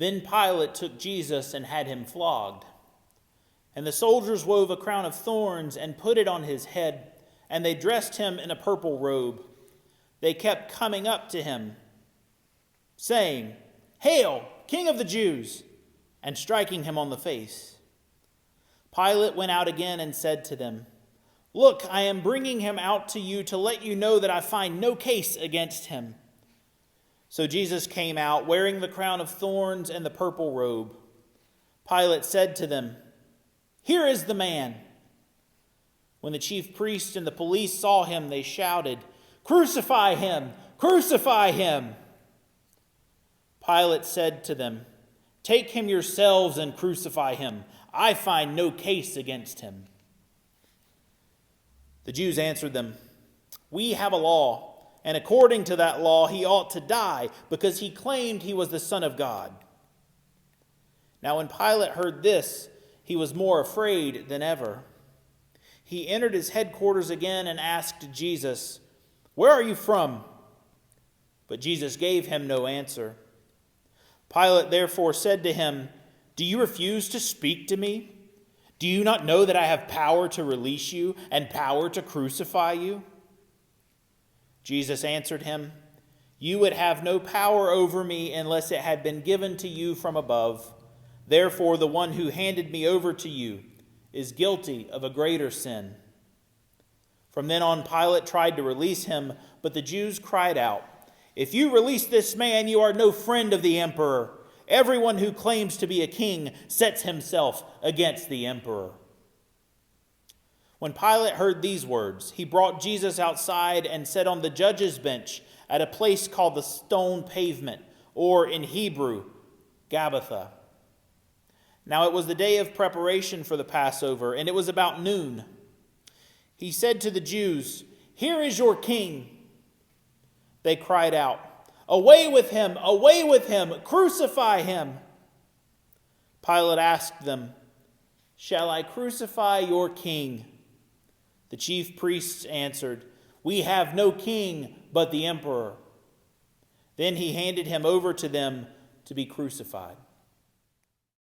Then Pilate took Jesus and had him flogged. And the soldiers wove a crown of thorns and put it on his head, and they dressed him in a purple robe. They kept coming up to him, saying, "Hail, King of the Jews!" and striking him on the face. Pilate went out again and said to them, "Look, I am bringing him out to you to let you know that I find no case against him." So Jesus came out, wearing the crown of thorns and the purple robe. Pilate said to them, "Here is the man." When the chief priests and the police saw him, they shouted, "Crucify him! Crucify him!" Pilate said to them, "Take him yourselves and crucify him. I find no case against him." The Jews answered them, "We have a law, and according to that law he ought to die, because he claimed he was the Son of God." Now when Pilate heard this, he was more afraid than ever. He entered his headquarters again and asked Jesus, "Where are you from?" But Jesus gave him no answer. Pilate therefore said to him, "Do you refuse to speak to me? Do you not know that I have power to release you and power to crucify you?" Jesus answered him, "You would have no power over me unless it had been given to you from above. Therefore, the one who handed me over to you is guilty of a greater sin." From then on, Pilate tried to release him, but the Jews cried out, "If you release this man, you are no friend of the emperor. Everyone who claims to be a king sets himself against the emperor." When Pilate heard these words, he brought Jesus outside and sat on the judge's bench at a place called the Stone Pavement, or in Hebrew, Gabbatha. Now it was the day of preparation for the Passover, and it was about noon. He said to the Jews, "Here is your king." They cried out, "Away with him! Away with him! Crucify him!" Pilate asked them, "Shall I crucify your king?" The chief priests answered, "We have no king but the emperor." Then he handed him over to them to be crucified.